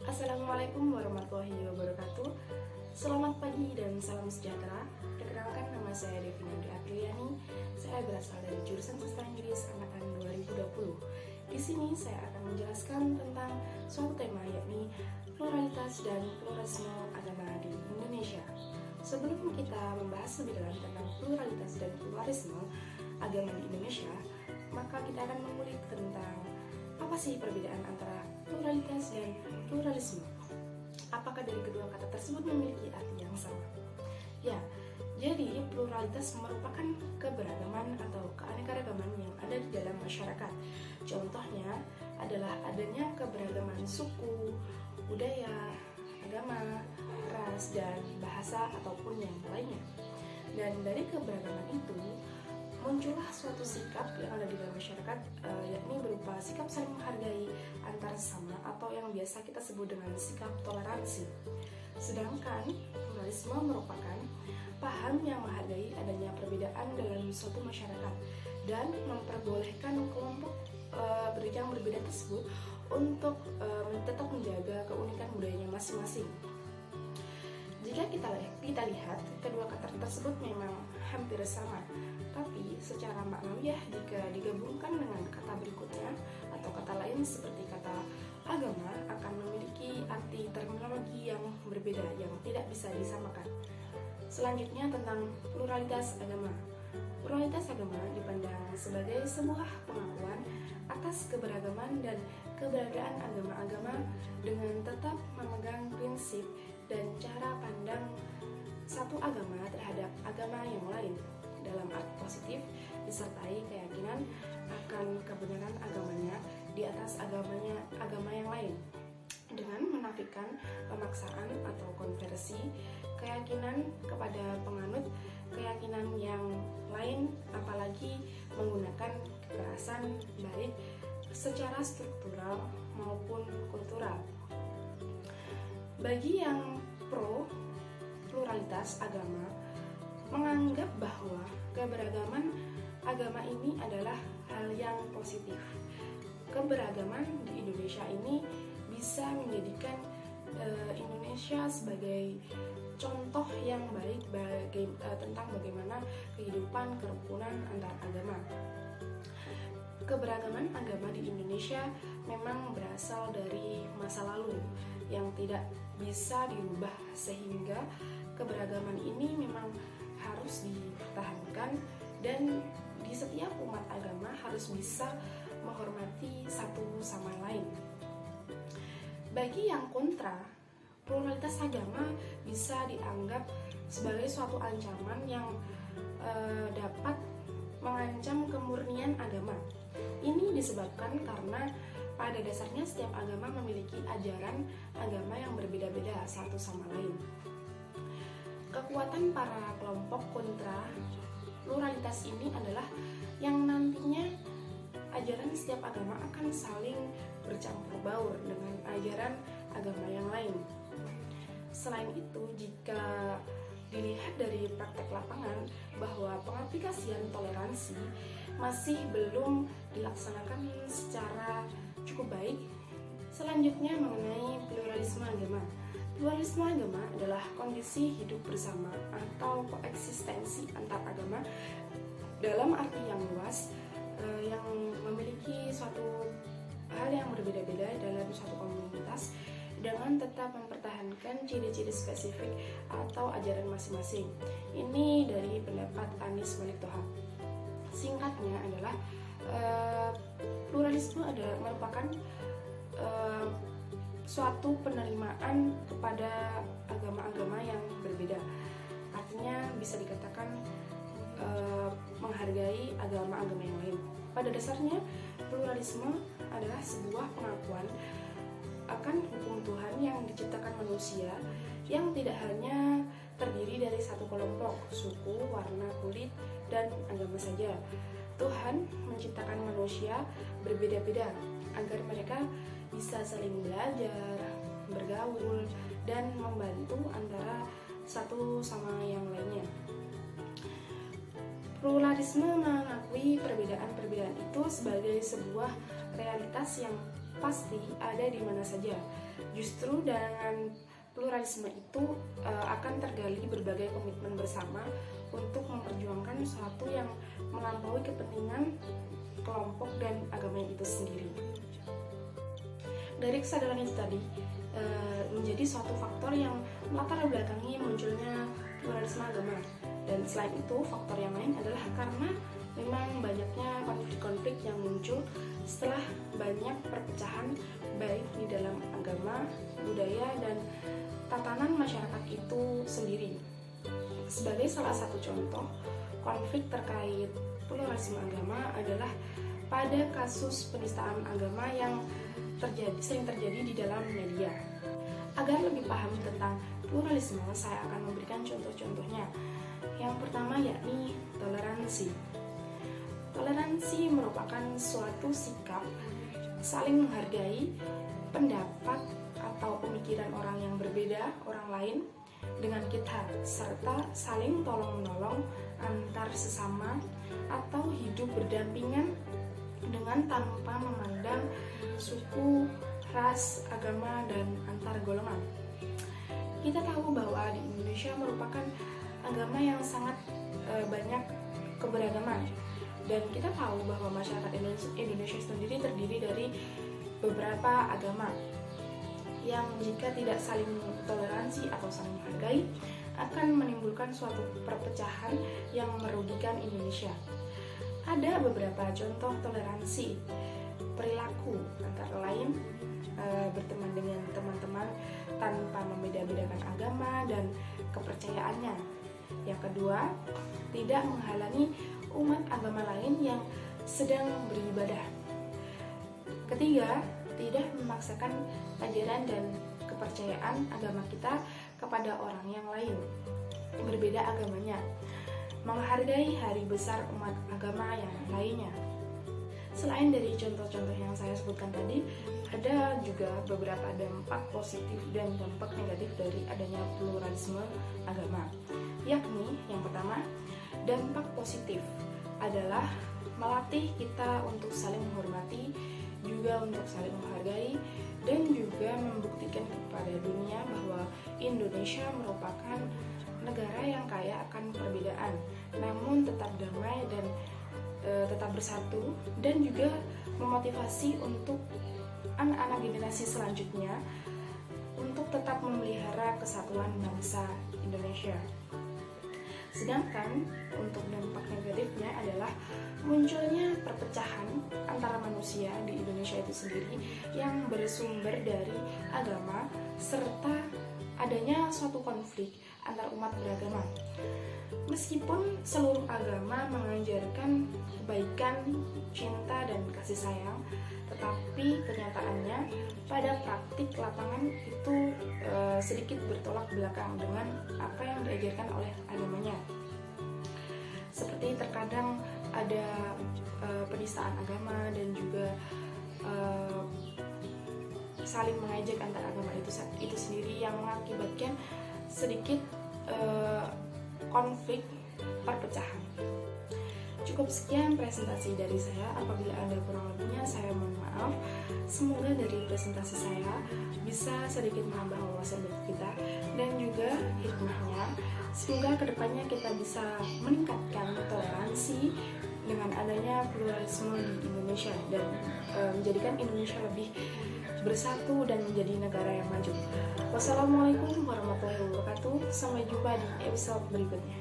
Assalamualaikum warahmatullahi wabarakatuh. Selamat pagi dan salam sejahtera. Perkenalkan, nama saya Devina Dwi Apriliani. Saya berasal dari jurusan Sastra Inggris angkatan 2020. Di sini saya akan menjelaskan tentang suatu tema, yakni pluralitas dan pluralisme agama di Indonesia. Sebelum kita membahas lebih dalam tentang pluralitas dan pluralisme agama di Indonesia, maka kita akan mengulik tentang apa sih perbedaan antara pluralitas dan pluralisme. Apakah dari kedua kata tersebut memiliki arti yang sama? Ya, jadi pluralitas merupakan keberagaman atau keanekaragaman yang ada di dalam masyarakat. Contohnya adalah adanya keberagaman suku, budaya, agama, ras, dan bahasa ataupun yang lainnya. Dan dari keberagaman itu muncullah suatu sikap yang ada di dalam masyarakat, yakni berupa sikap saling menghargai antar sesama atau yang biasa kita sebut dengan sikap toleransi. Sedangkan pluralisme merupakan paham yang menghargai adanya perbedaan dalam suatu masyarakat dan memperbolehkan kelompok yang berbeda tersebut untuk tetap menjaga keunikan budayanya masing-masing. Jika kita lihat, kedua kata tersebut memang hampir sama, tapi secara maknawiyah jika digabungkan dengan kata berikutnya atau kata lain seperti kata agama akan memiliki arti terminologi yang berbeda yang tidak bisa disamakan. Selanjutnya tentang pluralitas agama. Pluralitas agama dipandang sebagai sebuah pengakuan atas keberagaman dan keberadaan agama-agama dengan tetap memegang prinsip dan cara pandang satu agama terhadap agama yang lain dalam arti positif, disertai keyakinan akan kebenaran agamanya di atas agama yang lain, dengan menafikan pemaksaan atau konversi keyakinan kepada penganut keyakinan yang lain, apalagi menggunakan kekerasan baik secara struktural maupun kultural. Bagi yang pro pluralitas agama menganggap bahwa keberagaman agama ini adalah hal yang positif. Keberagaman di Indonesia ini bisa menjadikan Indonesia sebagai contoh yang baik tentang bagaimana kehidupan kerukunan antar agama. Keberagaman agama di Indonesia memang berasal dari masa lalu yang tidak bisa dirubah, sehingga keberagaman ini memang harus dipertahankan dan di setiap umat agama harus bisa menghormati satu sama lain. Bagi yang kontra, pluralitas agama bisa dianggap sebagai suatu ancaman yang dapat mengancam kemurnian agama. Ini disebabkan karena pada dasarnya setiap agama memiliki ajaran agama yang berbeda-beda satu sama lain. Kekuatan para kelompok kontra pluralitas ini adalah yang nantinya ajaran setiap agama akan saling bercampur baur dengan ajaran agama yang lain. Selain itu, jika dilihat dari praktek lapangan bahwa pengaplikasian toleransi masih belum dilaksanakan secara cukup baik. Selanjutnya mengenai pluralisme agama. Pluralisme agama adalah kondisi hidup bersama atau koeksistensi antar agama dalam arti yang luas, yang memiliki suatu hal yang berbeda-beda dalam suatu komunitas dengan tetap mempertahankan ciri-ciri spesifik atau ajaran masing-masing. Ini dari pendapat Anies Malik Thohab. Singkatnya adalah pluralisme merupakan suatu penerimaan kepada agama-agama yang berbeda. Artinya bisa dikatakan menghargai agama-agama yang lain. Pada dasarnya, pluralisme adalah sebuah pengakuan akan hukum Tuhan yang diciptakan manusia yang tidak hanya terdiri dari satu kelompok, suku, warna kulit, dan agama saja. Tuhan menciptakan manusia berbeda-beda agar mereka bisa saling belajar, bergaul, dan membantu antara satu sama yang lainnya. Pluralisme mengakui perbedaan-perbedaan itu sebagai sebuah realitas yang pasti ada di mana saja. Justru dengan pluralisme itu akan tergali berbagai komitmen bersama untuk memperjuangkan sesuatu yang melampaui kepentingan kelompok dan agama itu sendiri. Dari kesadaran itu tadi menjadi suatu faktor yang melatar belakangi munculnya pluralisme agama. Dan selain itu, faktor yang lain adalah karena memang banyaknya konflik-konflik yang muncul setelah banyak perpecahan baik di dalam agama, budaya, dan tatanan masyarakat itu sendiri. Sebagai salah satu contoh, konflik terkait pluralisme agama adalah pada kasus penistaan agama yang sering terjadi di dalam media. Agar lebih paham tentang pluralisme, saya akan memberikan contoh-contohnya. Yang pertama yakni toleransi. Toleransi merupakan suatu sikap saling menghargai pendapat atau pemikiran orang yang berbeda orang lain dengan kita, serta saling tolong-menolong antar sesama atau hidup berdampingan dengan tanpa memandang suku, ras, agama, dan antar golongan. Kita tahu bahwa di Indonesia merupakan agama yang sangat banyak keberagaman, dan kita tahu bahwa masyarakat Indonesia sendiri terdiri dari beberapa agama yang jika tidak saling toleransi atau saling menghargai akan menimbulkan suatu perpecahan yang merugikan Indonesia. Ada beberapa contoh toleransi perilaku, antara lain berteman dengan teman-teman tanpa membeda-bedakan agama dan kepercayaannya. Yang kedua, tidak menghalangi umat agama lain yang sedang beribadah. Ketiga, tidak memaksakan ajaran dan kepercayaan agama kita kepada orang yang lain berbeda agamanya. Menghargai hari besar umat agama yang lainnya. Selain dari contoh-contoh yang saya sebutkan tadi, ada juga beberapa dampak positif dan dampak negatif dari adanya pluralisme agama. Yakni yang pertama, dampak positif adalah melatih kita untuk saling menghormati, juga untuk saling menghargai, dan juga membuktikan kepada dunia bahwa Indonesia merupakan negara yang kaya akan perbedaan, namun tetap damai dan tetap bersatu, dan juga memotivasi untuk anak-anak generasi selanjutnya untuk tetap memelihara kesatuan bangsa Indonesia. Sedangkan untuk dampak negatifnya adalah munculnya perpecahan antara manusia di Indonesia itu sendiri yang bersumber dari agama serta adanya suatu konflik antar umat beragama. Meskipun seluruh agama mengajarkan kebaikan, cinta, dan kasih sayang, tetapi kenyataannya pada praktik lapangan itu sedikit bertolak belakang dengan apa yang diajarkan oleh agamanya. Seperti terkadang ada penistaan agama dan juga saling mengejek antar agama itu sendiri yang mengakibatkan sedikit konflik perpecahan. Cukup sekian presentasi dari saya. Apabila ada kurang lebihnya, saya mohon maaf. Semoga dari presentasi saya bisa sedikit menambah wawasan bagi kita dan juga hikmahnya. Semoga kedepannya kita bisa meningkatkan toleransi dengan adanya pluralisme di Indonesia dan menjadikan Indonesia lebih bersatu dan menjadi negara yang maju. Wassalamualaikum warahmatullahi wabarakatuh. Sampai jumpa di episode berikutnya.